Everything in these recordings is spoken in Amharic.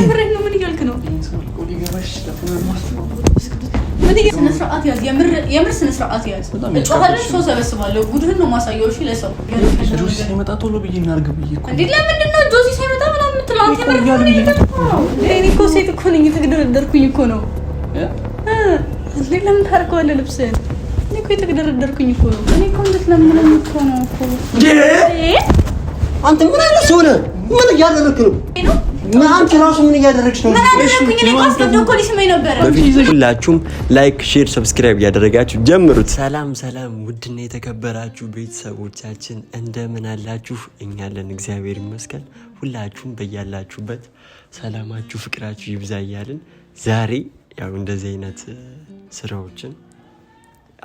ምሬት ነው ምን ይልክ ነው ቆዲ ገባሽ ለፈማስ ነው ምን ይስነ ስርዓት ያዝ የምር ስነ ስርዓት ያዝ ጮኸለ ሰው ሰበስባለሁ ጉድህን ነው ማሳየው እሺ ለሰው ጆሲ ሲመጣ ቶሎ ብዬ እናርግ ብዬ እኮ እንዴ ለምንድን ነው ጆሲ ሲመጣ ምናምን ትላንት እኔ እኮ ሴት እኮ ነኝ የተገደረደርኩኝ እኮ ነው እንዴ ለምን ታርቀዋለህ ልብስህን እኔ እኮ የተገደረደርኩኝ እኮ ነው እኔ እኮ እንደተለምነው እኮ ነው እኮ አንተ ምን አይነት ሰው ነህ ምን እያደረግክ ነው አንተ ራሱ ምን እያደረግሽ ነው እሺ እኔ ፓስፖርት እኮ ሊስመኝ ነበር ሁላችሁም ላይክ ሼር ሰብስክራይብ ያደረጋችሁ ጀምሩት ሰላም ውድና የተከበራችሁ ቤተሰቦቻችን እንደምን አላችሁ እኛ አለን እግዚአብሔር ይመስገን ሁላችሁም በያላችሁበት ሰላማችሁ ፍቅራችሁ ይብዛ እያልን ዛሬ ያው እንደዚህ አይነት ስራዎችን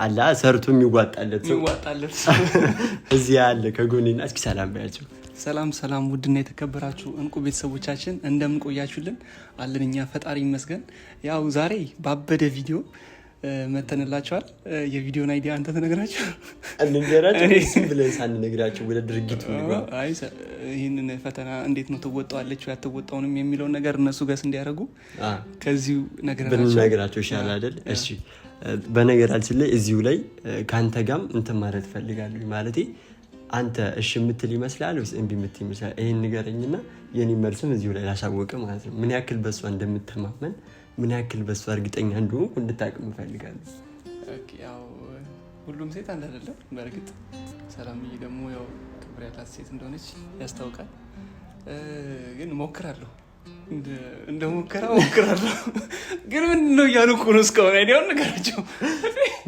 አላ ሰርቶ የሚዋጣለት እዚህ ያለ ከጎኔና እስኪ ሰላም ባያችሁ ሰላም ውድና የተከበራችሁ እንቁ ቤተሰቦቻችን እንደምን ቆያችሁልን አለን እኛ ፈጣሪ ይመስገን ያው ዛሬ ባበደ ቪዲዮ መተንላችኋል የቪዲዮን አይዲያ አንተ ተነግራችሁ እንንገራችሁ ብለን ሳንነግራችሁ ወደ ድርጊቱ ነው አይ ይሄንን ፈተና እንዴት ነው ተወጣዋለች ያተወጣውንም የሚለው ነገር እነሱ ጋር እንዲያረጉ ከዚሁ ነግራችሁ ይሻላል አይደል እሺ በነገራችን ላይ እዚሁ ላይ ካንተ ጋም እንት ማለት ፈልጋለሁ ማለቴ አንተ እሺ ምትል ይመስላል ወይስ እንቢ ምትል ይመስላል ይሄን ንገረኝና የኔ መልስም እዚሁ ላይ ላሳወቀ ማለት ነው ምን ያክል በሷ እንደምትተማመን ምን ያክል በሷ እርግጠኛ እንደሆንኩ እንድታቅም ፈልጋለሁ ኦኬ ያው ሁሉም ሴት አንድ አይደለም በርግጥ ሰላምዬ ደግሞ ያው ክብር ያላት ሴት እንደሆነች ያስታውቃል ግን ሞክራለሁ ሞክራለሁ ግን ምን ነው ያሉ እኮ ነው እስካሁን አይዲያውን ነገራቸው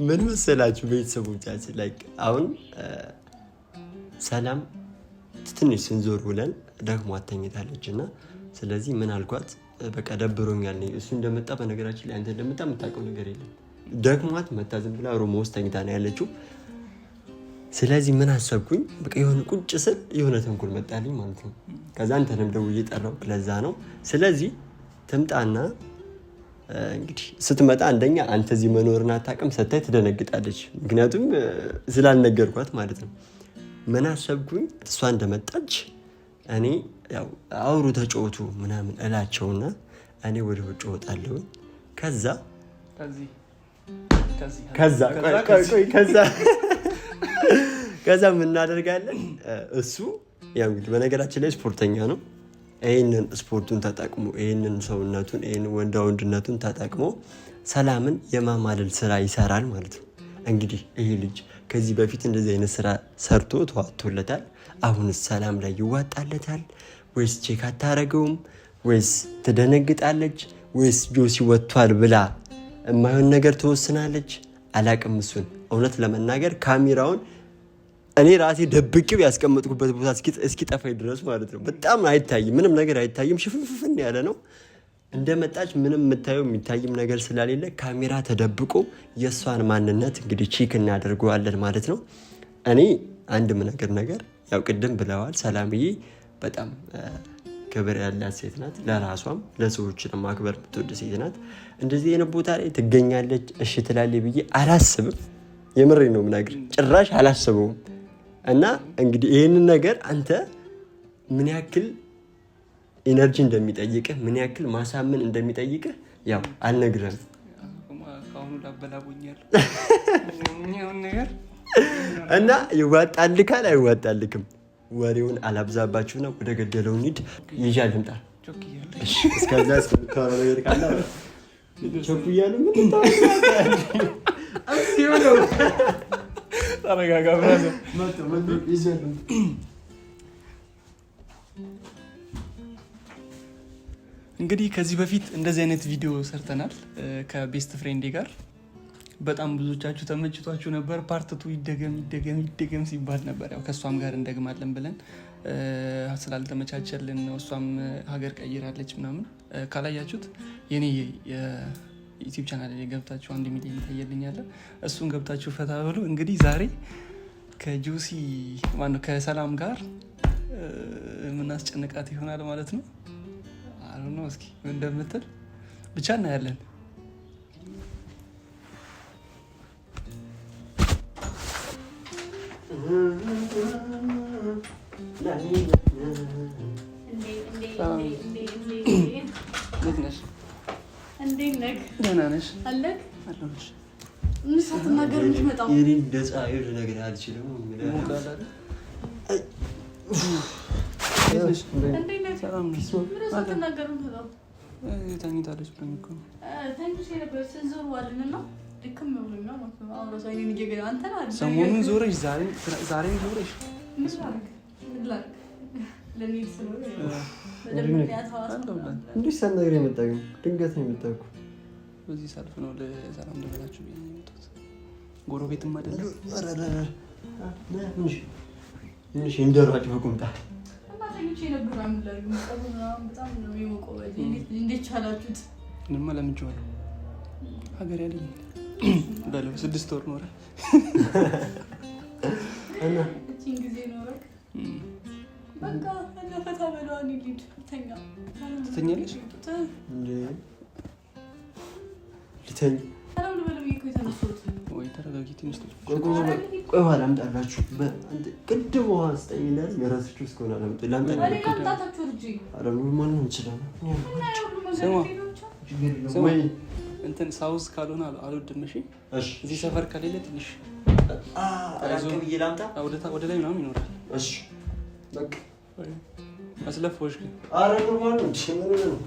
ምን መሰላችሁ ቤተሰቦቻችን ላይ አሁን ሰላም ትንሽ ስንዞር ብለን ደግሞ አተኝታለችና ስለዚህ ምን አልኳት በቃ ደብሮኛል ነው እሱ እንደመጣ በነገራችን ላይ አንተ እንደመጣ የምታውቀው ነገር የለም ደግሟት መታ ዝም ብላ ሩም ውስጥ ተኝታ ነው ያለችው ስለዚህ ምን አሰብኩኝ በቃ የሆነ ቁጭ ስል የሆነ ተንኮል መጣልኝ ማለት ነው ከዛ አንተንም ደውዬ ጠራው ለዛ ነው ስለዚህ ትምጣና እንግዲህ ስትመጣ አንደኛ አንተ እዚህ መኖርና አታውቅም ሰታይ ትደነግጣለች ምክንያቱም ስላልነገርኳት ማለት ነው ምን አሰብኩኝ እሷ እንደመጣች እኔ ያው አውሩ ተጫወቱ ምናምን እላቸውና እኔ ወደ ውጭ ወጣለሁ ከዛ ምን እናደርጋለን እሱ ያው እንግዲህ በነገራችን ላይ ስፖርተኛ ነው ይሄንን ስፖርቱን ተጠቅሞ ይሄንን ሰውነቱን ይሄን ወንድነቱን ተጠቅሞ ሰላምን የማማለል ስራ ይሰራል ማለት ነው እንግዲህ ይሄ ልጅ ከዚህ በፊት እንደዚህ አይነት ስራ ሰርቶ ተዋጥቶለታል አሁንስ ሰላም ላይ ይዋጣለታል ወይስ ቼክ አታረገውም ወይስ ትደነግጣለች ወይስ ጆሲ ወጥቷል ብላ የማይሆን ነገር ተወስናለች አላቅም እሱን እውነት ለመናገር ካሜራውን እኔ ራሴ ደብቄው ያስቀመጥኩበት ቦታ እስኪ ጠፋይ ድረስ ማለት ነው በጣም አይታይም ምንም ነገር አይታይም ሽፍንፍን ያለ ነው እንደመጣች ምንም የምታየው የሚታይም ነገር ስላሌለ ካሜራ ተደብቆ የሷን ማንነት እንግዲህ ቼክ እናደርገዋለን ማለት ነው እኔ አንድ ነገር ያው ቅድም ብለዋል ሰላምዬ በጣም ክብር ያላት ሴት ናት ለራሷም ለሰዎችንም ማክበር የምትወድ ሴት ናት እንደዚህ አይነት ቦታ ላይ ትገኛለች እሺ ትላለች ብዬ አላስብም የምሬ ነው ምናገር ጭራሽ አላስበውም እና እንግዲህ ይሄንን ነገር አንተ ምን ያክል ኢነርጂ እንደሚጠይቅህ ምን ያክል ማሳመን እንደሚጠይቅህ ያው አልነግረም አሁን ላበላቡኛል ነገር እና ይዋጣልካል አይዋጣልክም ወሬውን አላብዛባችሁና ወደ ገደለው እንሂድ ይዣል እንጣ እሺ እስከዛ እስከተወራ ነገር ካለ ቾክያሉ ምን ታውቃለህ አሲዮሎ ተረጋጋ ብራዘር መጥቶ ይዘሉ እንግዲህ ከዚህ በፊት እንደዚህ አይነት ቪዲዮ ሰርተናል ከቤስት ፍሬንዴ ጋር በጣም ብዙዎቻችሁ ተመችቷችሁ ነበር ፓርት 2 ይደገም ሲባል ነበር ያው ከሷም ጋር እንደግማለን ብለን ስላልተመቻቸልን እሷም ሀገር ቀይራለች ምናምን ካላያችሁት የኔ የዩቲዩብ ቻናል ላይ ገብታችሁ 1 ሚሊዮን ታየልኛለ እሱን ገብታችሁ ፈታ በሉ እንግዲህ ዛሬ ከጆሲ ማነው ከሰላም ጋር ምን አስጨነቃት ይሆናል ማለት ነው አሁን እስኪ እንደምትል ብቻ እናያለን እንዴት ነሽ? እንዴት ነህ? ደህና ነሽ? አለክ አለሁልሽ። ምን ሳትናገር የምትመጣው? የኔ እንደዛ አይደል ነገር አልችልም። ሞቃል አይደል? እንዴት ነህ? ሰላም ነሽ? ምን ሳትናገር የምትመጣው? ተኝታለች ብለን እኮ ነው። ተኝቼ ነበር ስንዞር ዋልንና ድክም ብሎኛል ማለት ነው። አሁን ራሱ አይኔን እየገና አንተን አይደል? ሰሞኑን ዞረሽ ዛሬም ዞረሽ ምን ላድርግ? ለኔ ስለሆነ እንዴት ሳትነግረኝ የመጣህ ግን? ድንገት ነው የመጣህ እኮ። በዚህ ሰልፍ ነው ለሰላም ልበላችሁ ብዬ ነው የመጣሁት። ጎረቤትም አይደለም። ትንሽ እንደሯጭ በቁምጣ እና ተኝቼ ነበር። በጣም ነው የሚሞቀው። እንዴት ቻላችሁት? እኔማ ለምጄዋለሁ። ሀገር ያለኝ በለው 6 ወር ኖረ እና እቺን ጊዜ ኖረክ በቃ ፈታ በለዋን ሊድ ተኛ ትተኛለሽ እንዴ? ልተኝ ሰላም ልበለው እኮ የተነሱት ወይ? ተረጋጊ ትንሽ። ቆይ ውሃ ላምጣላችሁ። ቅድም ውሃ ስጠኝ እንዳለ የራሳችሁ እስከሆነ ላምጣታችሁ ልጅ ኖርማል ነው እንችላለን። እንትን ሳውዝ ካልሆነ አልወድም። እሺ እዚህ ሰፈር ከሌለ ትንሽ ወደ ላይ ምናምን ይኖራል። እሺ በቃ አስለፎሽ ግን ኧረ ኖርማል ነው። እሺ ምን ነው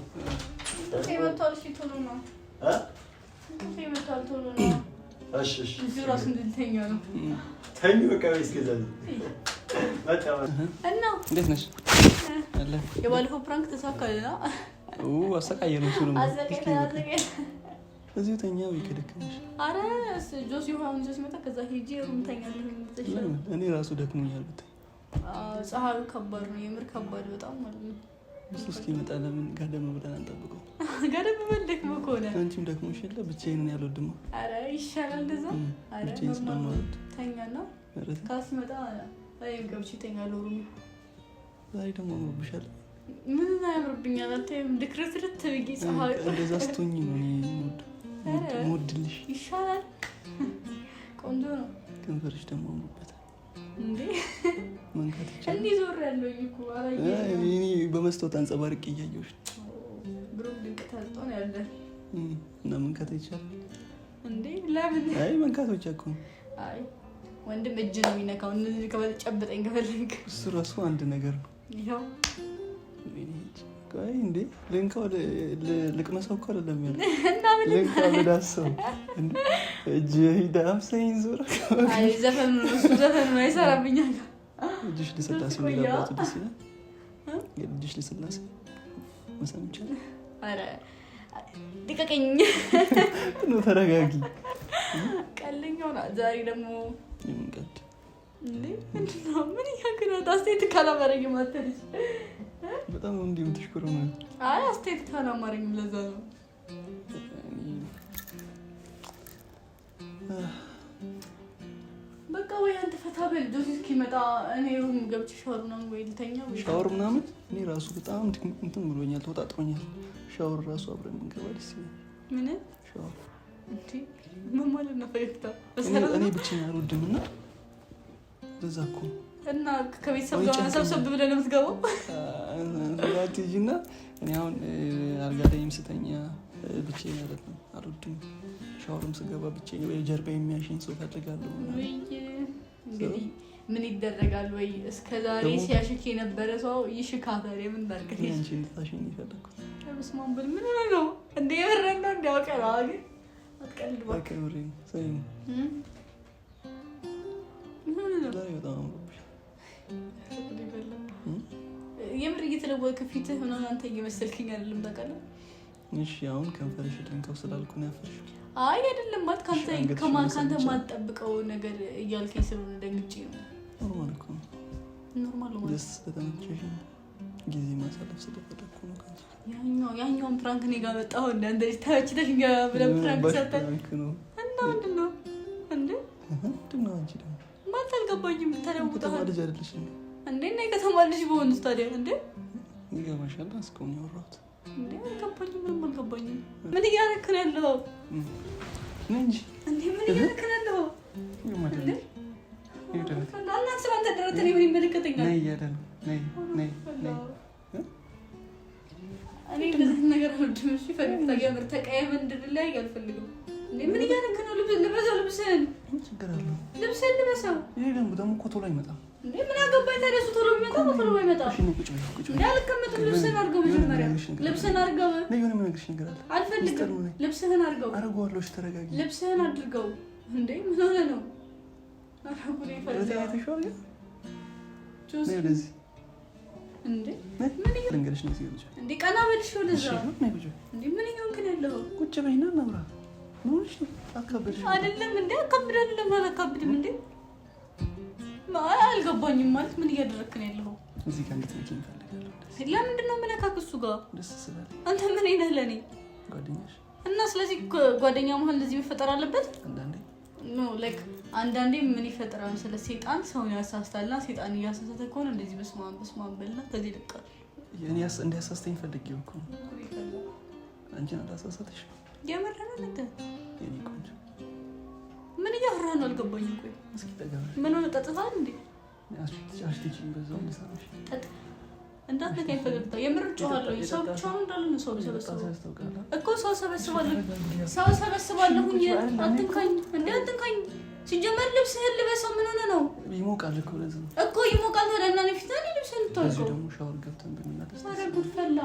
ይመጣል? እሺ ቶሎ ነው ይመጣል። ቶሎ ነው። እሺ እዚህ ራስ እንድልተኛ ነው። ተኝ በቃ እስከዛ መጣ። እና እንዴት ነሽ? አለ የባለፈው ፕራንክ ተሳካልና አሰቃየነው። እሱ ነው እዚሁ ተኛ ወይ ከደከመሽ? ኧረ ጆሲ ሆን ጆሲ መጣ። ከዛ ሄጄ ሩም ተኛለሁ። እኔ ራሱ ደክሞኛል ብታይ። ፀሐዩ ከባድ ነው፣ የምር ከባድ በጣም ማለት ነው። እሱ እስኪመጣ ለምን ጋደም ብለን አንጠብቀው? ጋደም ብለን ደክሞ ከሆነ አንቺም ደክሞሽ የለ ብቻዬን ያልወድማ። ኧረ ይሻላል እንደዛ። ኧረ ተኛና ካስመጣ እኔም ገብቼ እተኛለሁ ሩም። ዛሬ ደግሞ አምሮብሻል። ምን ያምርብኛል? አታይም? ድክርትርት ብዬ ፀሐዩ እንደዛ ስትሆኚ ነው እኔ የምወድልሽ። ይሻላል። ቆንጆ ነው። ከንፈርሽ ደግሞ አምሮበታል እንዴ! መንካት ይቻላል። እንዴ ዞር ያለኝ እኮ እኔ በመስታወት አንጸባርቄ እያየሁሽ ብሩክ ድንቅ ተልጦ ነው ያለ እና መንካት ይቻላል እንዴ? ለምን? አይ መንካት ብቻ እኮ ነው። አይ ወንድም እጅ ነው የሚነካው። እነዚህ ከጨበጠኝ ከፈለግ እሱ ራሱ አንድ ነገር ነው። ይኸው ቆይ እንዴ ልንካው ልቅመሰው እኮ አይደለም ያለው እና ምን ልንካው ልዳሰው እንዴ? እጅ ዳምሰኝ ዞር። አይ ዘፈን ነው እሱ ዘፈን ነው አይሰራብኛል። እጅሽ ለስላሴ የሚላባቱ ደስ ይላል። እጅሽ ለስላሴ መሳም ይቻላል። ኧረ ልቀቀኝ ነው። ተረጋጊ። ቀልኛው ነው ዛሬ ደግሞ የምንቀድ እንዴ ምንድነው? ምን ያክራታ አስተያየት ካላማረኝ ማተልሽ በጣም እንዲሁ ትሽኩሩ ነው። አይ አስተያየት ካላማረኝ ለዛ ነው። በቃ ወይ አንተ ፈታ በል ጆሲ እስኪመጣ እኔ ሩም ገብቼ ሻወር ምናምን ወይ ልተኛ ወይ ሻወር ምናምን። እኔ ራሱ በጣም እንትን ብሎኛል፣ ተወጣጥሮኛል። ሻወር ራሱ አብረን እንገባ ደስ ይላል። ምን ሻወር እንዴ? ምን ማለት ነው? ፈገግታ እኔ ብቻዬን አልወድም እና ለዛ እኮ እና ከቤተሰብ ጋር ሰብሰብ ብለን ነው የምትገባው። እና እኔ አሁን አልጋ ላይም ስተኛ ብቻዬን ማለት ነው አልወድም። ሻወርም ስገባ ብቻዬን ወይ ጀርባ የሚያሸኝ ሰው ፈልጋለሁ። ወይ እንግዲህ ምን ይደረጋል? ወይ እስከዛሬ ሲያሽክ የነበረ ሰው ይሽካታል። የምን እንዳርገኝ አንቺ እንድታሸኝ ይፈልኩት በስማም ብል ምን ነው እንደ የበረን ነው እንዲያውቀ ነው ግን አትቀልድ ባከ ብሬ ሰይ ዛሬ በጣም አምሮብሻል። የምር እየተለወጥክ ፊትህ ምናምን አንተ እየመሰልክኝ አይደለም ታውቃለህ። እሺ አሁን ከንፈርሽ ልንካው ስላልኩ ነው ያፈርሽ። አይ አይደለም ማለት ካንተ ማጠብቀው ነገር እያልከኝ ስለሆነ ደንግጬ ነው። ኖርማል እኮ ነው። ኖርማል ነው። ደስ ስለተመቸሽ ጊዜ ማሳለፍ ስለፈለኩ ነው። ያኛውን ፕራንክ እኔ ጋር መጣሁ እንደ እንደዚህ ተመችተሽኝ ብለህ ፕራንክ ሰጠን እና ምንድን ነው እንዴ? ምንድን ነው አንቺ ደግሞ ማለት አልገባኝም። ተለውጠሃል ልጅ አይደለሽ እንዴ? እና የከተማ ልጅ በሆንስ ታዲያ እንዴ? ይገባሻል። እስካሁን ያወራሁት እንዴ አልገባኝም። ምንም አልገባኝም። ምን እያደረክ ነው ያለው? እንጂ እንዴ ምን እያደረክ ነው ያለው? እንዴ እና ስለአንተ ደረተ ነው ምን ይመለከተኛል? ነይ እያለ ነው። ነይ እኔ እንደዚህ ነገር አልወድም። እሺ ፈገግታ ያምር ተቀያየም እንድንለያይ አልፈልግም። እንዴ ምን እያደረክ ነው? ልብስህን ችግር አለው። ልብስህን ልበሰው። ይሄ ደግሞ እኮ ቶሎ አይመጣም። እንዴ ምን አገባኝ ታዲያ? እሱ ቶሎ ቢመጣ ቶሎ አይመጣም። እሺ ነው ቁጭ በይ። እንዴ አልቀመጥም። ልብስህን አድርገው መጀመሪያ። ልብስህን አድርገው። ነው የሆነ ነገር ነገር አለ። አልፈልግም። ልብስህን አድርገው። አረጋዋለሁ። እሺ ተረጋጊ። ልብስህን አድርገው። እንዴ ምን ሆነ ነው? አራጉሌ ፈለገ ጆሲ እንደዚህ እንዴ ምን ይልንገርሽ ነው ሲሉሽ እንዴ ቀና በልሽ ወደዛ እንዴ ምን ይሆንክ ነው ያለው? ቁጭ በይና እናውራ። ምንሽ ነው አከብድሽ? አይደለም እንዴ አከብድ አይደለም አላከብድም እንዴ ማይ አልገባኝም። ማለት ምን እያደረክ ነው ያለው? እዚህ ጋር እንድትነኪኝ ፈልጋለሁ። ለምንድን ነው የምነካክ እሱ ጋር? ደስ ስላለ አንተ ምን ነህ ለኔ? ጓደኛሽ እና ስለዚህ ጓደኛ መሀል እንደዚህ መፈጠር አለበት? አንዳንዴ ኖ ላይክ አንዳንዴ ምን ይፈጠራል? ስለ ሰይጣን ሰውን ያሳስታልና ሰይጣን እያሳሰተ ከሆነ እንደዚህ በስማም በልና ከዚህ ልቀር የኔ እንዲያሳስተኝ ፈልጌው እኮ አንቺን አላሳሳተሽ የመረነ እንደ የኔ ቆንጆ ምን እያወራህ ነው? አልገባኝም። ቆይ እስኪ ተገባ ምን ሆነ? ጠጥታል እንዴ? አሽቲችን በዛው እንድሳለሽ እንዳትነካኝ ፈገግታ የምር ጮሃለሁ። ሰው ብቻውን እንዳለ ነው ሰው ሰበስባለሁ እኮ ሰው ሰበስባለሁኝ። አትንካኝ እንዴ አትንካኝ። ሲጀመር ልብስህን ልበሰው። ምን ሆነ ነው? ይሞቃል እኮ ለዚህ እኮ ይሞቃል። ታዲያ እና ፊትህን ልብስህን ልታወልቀው ደግሞ ሻወር ገብተን ብንናደስ ኧረ ጉድ ፈላ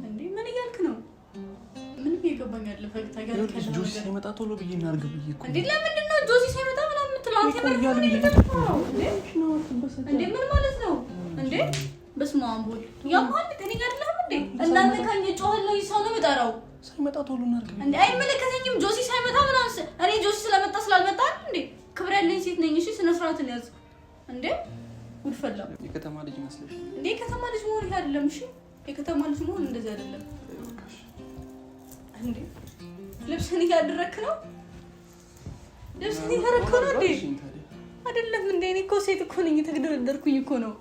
እንዴ! ምን እያልክ ነው? ምንም የገባኝ አይደለ። ፈገግታ ጋር ጆሲ ሳይመጣ ቶሎ ብዬ እናድርግ ብዬ እኮ እንዴ። ለምንድን ነው ጆሲ ሳይመጣ ምናምን የምትለው? አንተ ምን እንዴ? ምን ማለት ነው እንዴ? በስመ አብ ወልድ ያማል ከኔ ጋር አይደለም እንዴ? እንዳንካኝ ጮህለው ይሰው ነው የምጠራው። ሳይመጣ ቶሎ እናድርግ እንዴ? አይመለከተኝም። ጆሲ ሳይመጣ ምናምን እኔ ጆሲ ስለመጣ ስላልመጣ እንዴ? ክብር ያለኝ ሴት ነኝ። እሺ ስነ ስርዓትን ያዝ እንዴ። ጉድ ፈላ። የከተማ ልጅ መስለሽ እንዴ? የከተማ ልጅ መሆን ይሄ አይደለም። እሺ የከተማ ልጅ መሆን እንደዚህ አይደለም እንዴ። ልብስን እያደረክ ነው? ልብስን እያደረክ ነው እንዴ? አይደለም እንዴ? እኔ እኮ ሴት እኮ ነኝ። የተገደረደርኩኝ እኮ ነው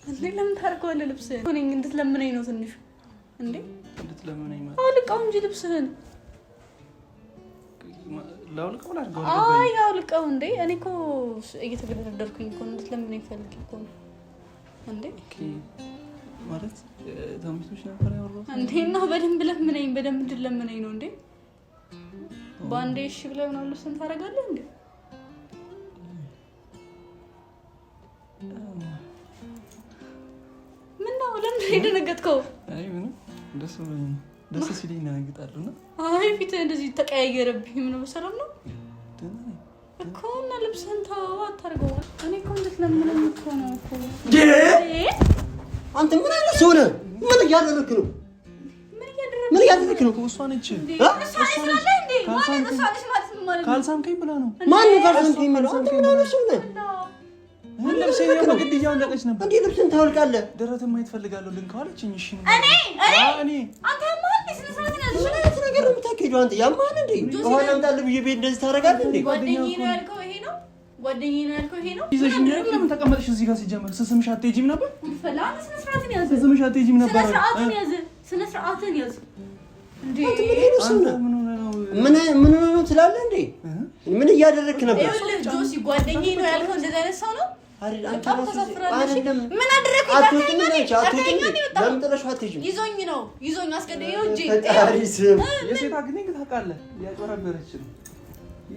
እንዴ። ለምን ታርቀዋለህ? ልብስህን እኮ ነኝ። እንድትለምነኝ ነው ትንሽ እንዴ? እንድትለምነኝ ማለት አውልቀው እንጂ ልብስህን ላውልቀው ላድርገው? አይ አውልቀው እንዴ። እኔ እኮ እየተገደረደርኩኝ እኮ ነው። እንድትለምነኝ ፈልጌ እኮ ነው እንዴ። ማለት ተምቶች ነበር ያወራው እንዴ። እና በደንብ ለምነኝ፣ በደንብ እንድትለምነኝ ነው እንዴ። ባንዴ እሺ ብለህ ነው ልብስህን ታደርጋለህ እንዴ? ምን ነው? ለምን የደነገጥከው? አይ ምንም ደስ ሲለኝ ደነግጣለሁ። እና አይ ፊትህ እንደዚህ ተቀያየረብኝ። ምን ነው? በሰላም ነው እኮ። እና ልብስህን ተው አታርገው። እኔ እኮ እንድትለምነኝ እኮ ነው እኮ። አንተ ምን አይነት ሰው ነህ? ምን እያደረክ ነው? ምን እያደረክ ነው? እሷ ነች እንዴ? እሷ ነች እንዴ? ማለት እሷ ነች ማለት ምን ማለት ነው? ካልሳምከኝ ብላ ነው። ማን ነው ካልሳምከኝ ማለት? አንተ ምን አይነት ሰው ነህ? ምን ልብሴን ያው ግድ እያወለቀች ነበር። እንዴ ልብስን ታወልቃለህ? ደረትን ማየት ፈልጋለሁ ልንካዋለችኝ። እሺ ነው እኔ አንተ ማን ነው? ስነ ስርዓት ነው። ምን አይነት ነገር ነው የምታከሂደው አንተ? ያማን እንዴ? ውሃ ላምጣልህ ብዬ ቤት እንደዚህ ታደርጋለህ እንዴ? ጓደኛዬ ነው ያልከው ይሄ ነው? ጓደኛዬ ነው ያልከው ይሄ ነው? ይዘሽኝ ለምን ተቀመጥሽ እዚህ ጋር? ሲጀመር ስስምሽ አትሄጂም ነበር? ፈላ ስነ ስርዓትን ያዝ። ስስምሽ አትሄጂም ነበር? ስነ ስርዓትን ያዝ እንዴ። ምን ነው ትላለህ እንዴ? ምን እያደረክ ነበር? ይኸውልህ ጆሲ ጓደኛዬ ነው ያልከው እንደዛ አይነት ሰው ነው? አይደለም ምን አደረክ? ይዞኝ አስገደኝ እንጂ የሴት አግኝኝ ታውቃለህ? ያጭበረበረች ነው።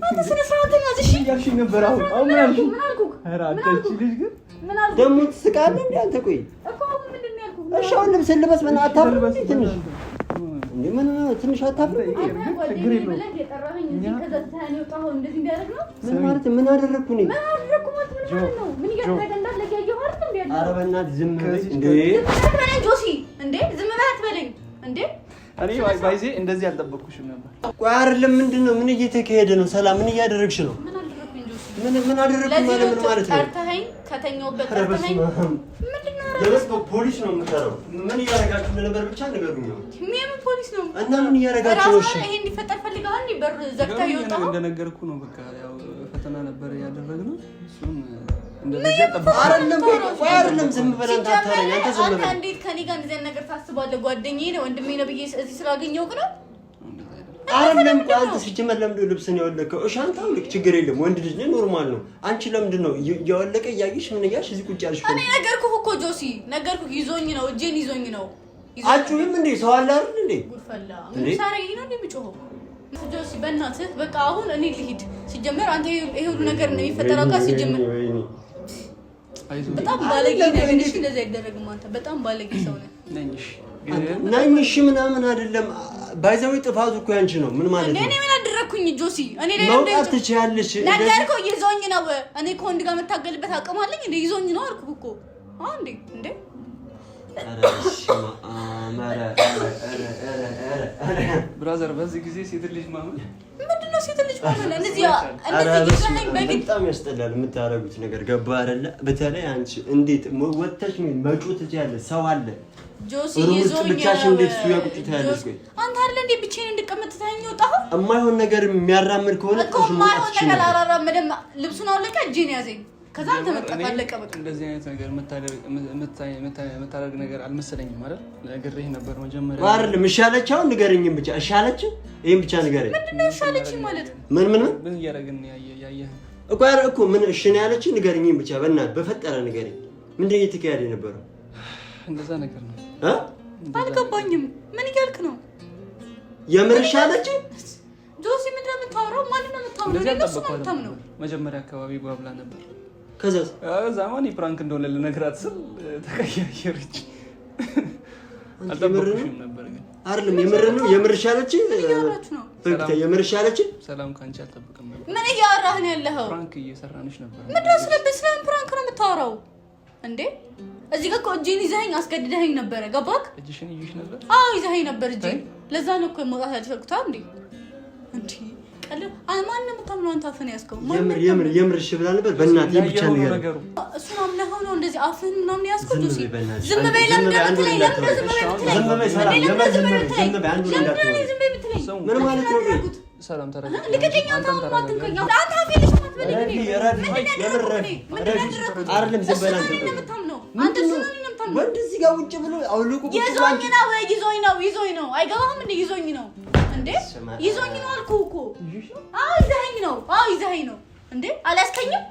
አንተ ስነ ስርዓት ያዝ። እሺ ያልሽኝ ነበር። አሁን ምን አልኩህ? ኧረ አንቺ ልጅ ግን ደግሞ ትስቃለህ እንዴ አንተ? ቆይ እኮ አሁን ምንድን ነው ያልኩህ? እሺ አሁን ልብስ ልበስ። ምን አታፍርም እንዴ? ምን ትንሽ አታፍርም እንዴ? ችግር የለውም። ምን ማለት ምን አደረኩ ነኝ? ምን አደረኩ ማለት ምን ማለት ነው? ምን እያደረገ እንዳለ ያየው አይደል እንዴ? ኧረ በእናትህ ዝም በል እንዴ! ጆሲ እንዴ ዝም በል አትበለኝ እንዴ። እኔ ባይዜ እንደዚህ አልጠበቅኩሽም ነበር። ቆይ አይደለም ምንድነው? ምን እየተካሄደ ነው? ሰላም ምን እያደረግሽ ነው? ምን አደረኩኝ ጆሲ? ምን አደረኩ ማለት ነው? ጠርተኸኝ ከተኛውበት ጠርተኸኝ ምንድነው? ለበስ ፖሊስ ነው የምጠራው። ምን እያደረጋችሁ እንደነበር ብቻ ንገሩኝ። ምን ፖሊስ ነው? እና ምን እያደረጋችሁ ነው? እሺ ይሄ እንዲፈጠር ፈልገሃል? በር ዘግተህ ይወጣው እንደነገርኩ ነው። በቃ ያው ፈተና ነበር ያደረግነው። እሱም አይደለም አይደለም ዝም ብለህ እንዳታረኝ አንተ ዝም ብለህ አንተ እንዴት ከኔ ጋር እንደዚህ ነገር ታስባለህ? ጓደኛዬ ነው ወንድሜ ነው ብዬ እዚህ ስላገኘሁህ ነው። አይደለም አንተ ሲጀመር ለምንድነው ልብስን ያወለቀው? እሺ አንተ አውልቅ፣ ችግር የለም ወንድ ልጅ ነህ፣ ኖርማል ነው። አንቺ ለምንድነው ያወለቀ እያየሽ ምን እያልሽ እዚህ ቁጭ ያልሽ? እኔ ነገርኩህ እኮ ጆሲ፣ ነገርኩህ። ይዞኝ ነው እጄን ይዞኝ ነው አጩም እንዴ ሰው አለ አይደል እንዴ ጉርፈላ ሳረጊ ነው እንደሚጮኸው ጆሲ በእናትህ በቃ አሁን እኔ ልሂድ ሲጀመር አንተ ይሄ ሁሉ ነገር ነው የሚፈጠረው ጋር ሲጀመር በጣም ባለጌ ነገር ነሽ እንደዛ አይደረግም አንተ በጣም ባለጌ ሰው ነህ ነኝሽ ምናምን አይደለም ባይዛው ጥፋቱ እኮ ያንቺ ነው ምን ማለት ነው እኔ ምን አደረኩኝ ጆሲ እኔ ላይ ነው አትቻለሽ ነገርኩ ይዞኝ ነው እኔ ከወንድ ጋር መታገልበት አቅም አለኝ እንዴ ይዞኝ ነው አልኩ እኮ አንዴ እንዴ ብራዘር በዚህ ጊዜ ሴት ልጅ ማመን ምንድነው ሴት ልጅ ማመን እንደዚህ ይገናኝ በግድ በጣም ያስጠላል የምታረጉት ነገር ገባ አይደለ በተለይ አንቺ እንዴት ወጥተሽ መጮት ትያለሽ ሰው አለ ጆሲ ይዞኝ ብቻሽ እንዴት ሱ ያቁጭት ያለሽ ወይ አንተ አይደል እንዴ ብቻዬን እንድቀመጥ ታኝ ወጣሁ የማይሆን ነገር የሚያራምድ ከሆነ እኮ የማይሆን ነገር አላራመደም ልብሱን አውለቀ እጄን ያዘኝ ከዛ አንተ መጣፋለቀ በቃ እንደዚህ አይነት ነገር መታደርግ ነገር አልመሰለኝም ማለት ነገርህ ነበር መጀመሪያ አይደል ምሻለቻው ንገረኝም ብቻ እሻለች ይሄን ብቻ ንገረኝ ምንድነው እሻለች ማለት ምን ያረጋግን ያያየህ እኮ ምን እሺ ነው ያለች ንገረኝም ብቻ በእናትህ በፈጠረ ንገረኝ ምንድነው እየተካሄደ ነበር እንደዛ ነገር ነው አልገባኝም ምን ይገልክ ነው የምርሻለች ጆሲ ምንድነው የምታወራው ማንንም የምታወራው ነው መጀመሪያ አካባቢ ጓብላ ነበር ከዛስ ዛማን ፕራንክ እንደሆነ ለነገራት ስል ተቀያየረች አልጠበቅሽም ነበር ግን አይደለም የምርሻለች በቃ የምርሻለች ሰላም ካንቺ አልጠብቅም ነበር ምን እያወራህ ነው ያለኸው ፕራንክ እየሰራንሽ ነበር ምንድነው ስለበስለም ፕራንክ ነው የምታወራው እንዴ እዚህ ጋር ኮጂን ይዘኸኝ አስገድደኸኝ ነበር ገባክ እጅሽን ይይሽ ነበር አዎ ይዘኸኝ ነበር እጂ ለዛ ነው እኮ መውጣት ያልቻልኩት እንዴ እንዴ ቀለ ማንንም ተምኖ አንተ አፈን ያስከው የምር እሺ ብላ ነበር በእናትህ ብቻ ነገር እሱን አምነኸው ነው እንደዚህ አፍህን ምናምን ያስከው ጆሲ ዝም በይ ለምን እንደምትለኝ ዝም በይ ሰላም ዝም በይ አንዱ እንዳትሆን ምን ማለት ነው ሰላም ተረጋጋ ልቀቀኝ አንተ ማትንከኝ አንተ አፌልሽ ማትበለኝ አይደለም ዝም በይ አንተ ሱኑንም ታም ወንድ እዚህ ጋር ውጭ ብሎ አውልቁ ይዞኝ ነው አይገባህም እንዴ ይዞኝ ነው እንዴ ይዞኝ ነው አልኩ እኮ ይዘኸኝ ነው እንዴ አላስከኝም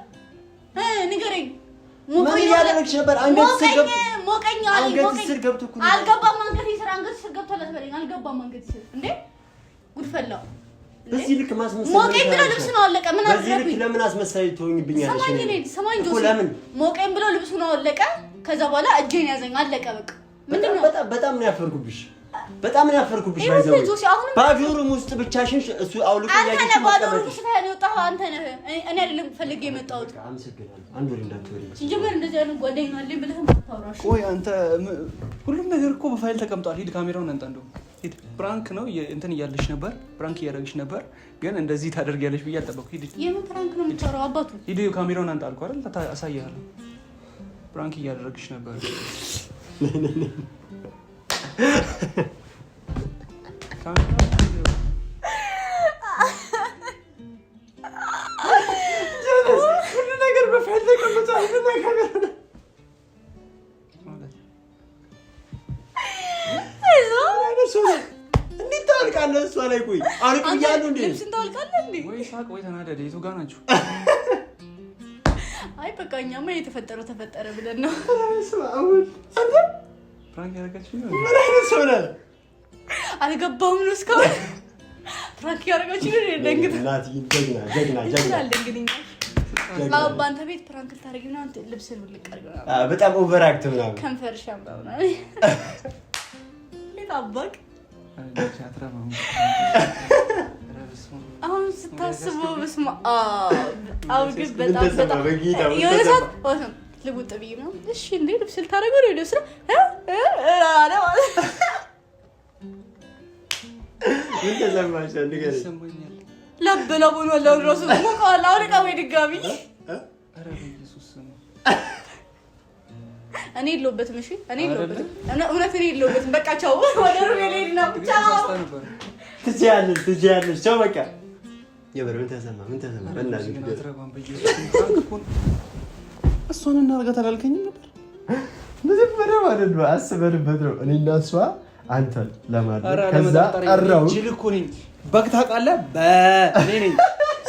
ንገረኝ ምን ያደረግሽ ነበር ሞቀኝ አልገባም አንገት ስር ገብቶ ለተበለኝ አልገባም አንገት ስር እንዴ ጉድፈላው በዚህ ልክ ማስመሰል ሞቀኝ ብሎ ልብስ ነው አለቀ ምን አደረኩኝ በዚህ ልክ ለምን አስመሳይ ትሆኝብኛለሽ ሰማኝ ጆሲ ሞቀኝ ብሎ ልብስ ነው አለቀ ከዛ በኋላ እጄን ያዘኝ አለቀ በቃ ምንድነው በጣም ነው ያፈርኩብሽ ባይዘው ባቢሩም ውስጥ ብቻሽን እሱ አውልቁ ያያችሁ ባቢሩም ሽታን ይወጣው አንተ ነህ እኔ አይደለም ፈልጌ የመጣሁት አመሰግናለሁ አንድ ወር እንዳትወሪ ሲጀመር እንደዚህ አይነት ጓደኛ አለኝ ብለህ ታውራሽ ቆይ አንተ ሁሉም ነገር እኮ በፋይል ተቀምጧል ሂድ ካሜራውን አንተ እንደው ሂድ ፕራንክ ነው እንትን እያለሽ ነበር ፕራንክ እያደረግሽ ነበር ግን እንደዚህ ታደርጊያለሽ ብዬ አልጠበቅኩ ሂድ የምን ፕራንክ ነው የምታወራው አባቱ ሂድ ካሜራውን አንተ አልኩ አይደል አሳያለሁ ፕራንክ እያደረግሽ ነበር ሁሉ ነገር በፋይል ተቀምጧል እንዴት ታልቃለህ እሷ ላይ ቆይ አልኩ እያሉ እንዴ ልብስን ታልቃለህ እንዴ ወይ ሳቅ ወይ ተናደደ የቱ ጋር ናችሁ አይ በቃ እኛማ የተፈጠረው ተፈጠረ ብለን ነው አንተ ፕራንክ ያደረጋችሁ ነው ምን አይነት ሰው ነህ አልገባም ነው እስካሁን ፕራንክ ያደረጋችሁ ነው ደንግጥ እናት ጀግና እንግዲህ ባንተ ቤት ፕራንክ ታደርጊ ነው አንተ ልብስን ልቅ አድርገና በጣም ኦቨር አክት ምናምን ከንፈር ሻምባውና ለታባክ አሁን ስታስበው በስማ አውግዝ በጣም የሆነሳት ወሰን ልጉጥ ብዬ ነው እሺ እንዴ ልብስ ልታደርገው ነው ልብስ አለ ምን ተሰማሽ ንገረኝ ይሰማኛል ለበለቡ ነው ለራሱ ሞቃላ አውልቃ ወይ ድጋሚ ኧረ በኢየሱስ ስም እኔ የለሁበትም እሺ እኔ የለሁበትም እውነት እኔ የለሁበትም በቃ ቻው ወደ ሩሜ ልሄድ ነው ቻው ትችያለሽ ቻው በቃ የበር ምን ተሰማ በእናትህ አትረባም በኢየሱስ ስም እሷን እናርጋት አላልከኝም ነበር መጀመሪያ ማለት ነው አስበንበት ነው እኔ እና እሷ አንተን ለማድረግ ከዛ አራው ጅልኩ ነኝ በግ ታውቃለህ በእኔ ነኝ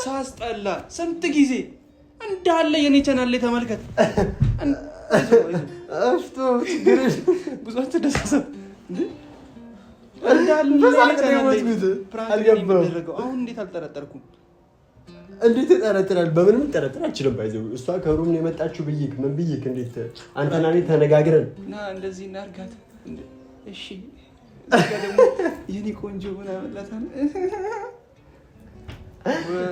ሳስጠላ ስንት ጊዜ እንዳለ የኔ ቻናል ላይ ተመልከት አፍቶ ግርሽ ብዙ አትደሰሰ አሁን እንዴት አልጠረጠርኩም? እንዴት ተጠረጥራል? በምንም ጠረጥር አልችልም። ባይዘው እሷ ከሩም ነው የመጣችው ብዬሽ ምን ብዬሽ እንዴት አንተና እኔ ተነጋግረን እና እንደዚህ እናርጋት። እሺ እዚህ ጋር ደግሞ የኔ ቆንጆ ምናምን ላታል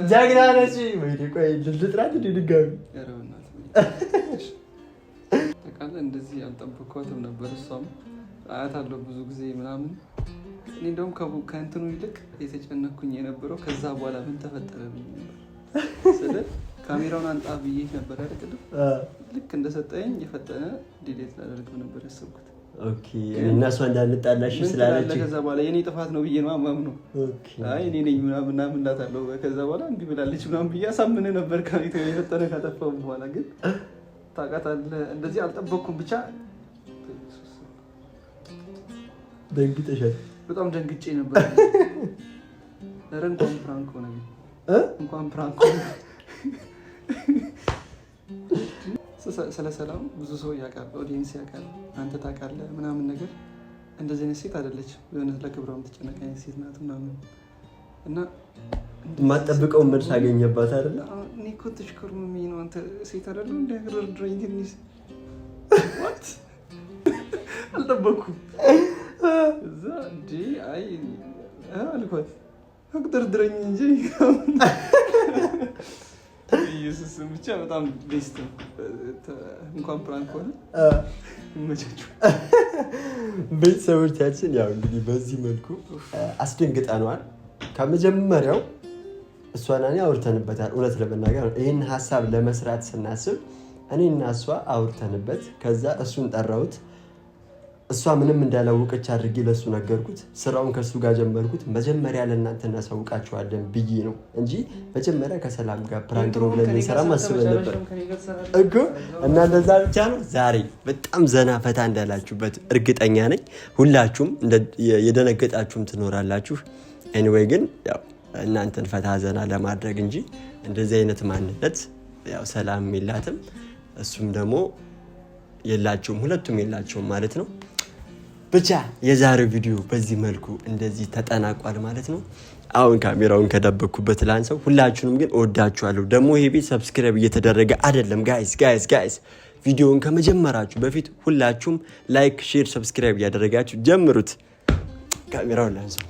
ጃግና ነች ወይ? ቆይ ልጥራት ድጋሚ ተቃለ እንደዚህ አልጠበቅኳትም ነበር። እሷም አያታለሁ ብዙ ጊዜ ምናምን። እኔ እንደውም ከእንትኑ ይልቅ የተጨነኩኝ የነበረው ከዛ በኋላ ምን ተፈጠረ ብዬ ነበር። ስለ ካሜራውን አንጣ ብዬ ነበር አይደል? ልክ እንደሰጠኝ የፈጠነ ዲሌት ላደርገው ነበር ያሰብኩት። ኦኬ እና እሷ እንዳልጣላሽ ስላለች ከዛ በኋላ የኔ ጥፋት ነው ብዬ ነው ማምነው። አይ እኔ ነኝ ምናምን እላታለሁ። ከዛ በኋላ እንዲህ ብላለች ምናምን ብዬ አሳምነ ነበር ካሜራው የፈጠነ ካጠፋው በኋላ ግን ታውቃታለህ እንደዚህ አልጠበቅኩም። ብቻ ደንግጠሻል? በጣም ደንግጬ ነበር። ኧረ እንኳን ፕራንክ ሆነ እንኳን ፕራንክ ሆነ። ስለ ሰላም ብዙ ሰው ያውቃል፣ ኦዲየንስ ያውቃል፣ አንተ ታውቃለህ ምናምን ነገር። እንደዚህ አይነት ሴት አይደለችም። የሆነ ለክብሯ የምትጨነቅ አይነት ሴት ናት ምናምን እና የማትጠብቀውን መልስ አገኘባት አይደለ? እኔ እኮ ተሽከርምሜ ነው አንተ ሴት አይደለም እንዳያደርድረኝ ትንሽ ዋት አልጠበኩም። እዛ እንዲ አይ አልኳት አቅደርድረኝ እንጂ ኢየሱስ ብቻ በጣም ቤስት ነው። እንኳን ፕራንክ ሆነ ይመቻችሁ ቤተሰቦቻችን። ያው እንግዲህ በዚህ መልኩ አስደንግጠነዋል። ከመጀመሪያው እሷና እኔ አውርተንበታል። እውነት ለመናገር ይህን ሀሳብ ለመስራት ስናስብ እኔና እሷ አውርተንበት ከዛ እሱን ጠራሁት። እሷ ምንም እንዳላወቀች አድርጌ ለሱ ነገርኩት። ስራውን ከሱ ጋር ጀመርኩት። መጀመሪያ ለእናንተ እናሳውቃቸዋለን ብዬ ነው እንጂ መጀመሪያ ከሰላም ጋር ፕራንክ ነው ብለን እንሰራ ማስበን ነበር እኮ። እና እንደዛ ብቻ ነው። ዛሬ በጣም ዘና ፈታ እንዳላችሁበት እርግጠኛ ነኝ። ሁላችሁም የደነገጣችሁም ትኖራላችሁ። ኤኒዌይ ግን ያው እናንተን ፈታ ዘና ለማድረግ እንጂ እንደዚህ አይነት ማንነት ያው ሰላም የላትም፣ እሱም ደግሞ የላቸውም፣ ሁለቱም የላቸውም ማለት ነው። ብቻ የዛሬው ቪዲዮ በዚህ መልኩ እንደዚህ ተጠናቋል ማለት ነው። አሁን ካሜራውን ከደበኩበት ላንሰው። ሁላችሁንም ግን እወዳችኋለሁ። ደግሞ ይሄ ቤት ሰብስክራይብ እየተደረገ አይደለም ጋይስ። ቪዲዮውን ከመጀመራችሁ በፊት ሁላችሁም ላይክ፣ ሼር፣ ሰብስክራይብ እያደረጋችሁ ጀምሩት። ካሜራውን ላንሰው።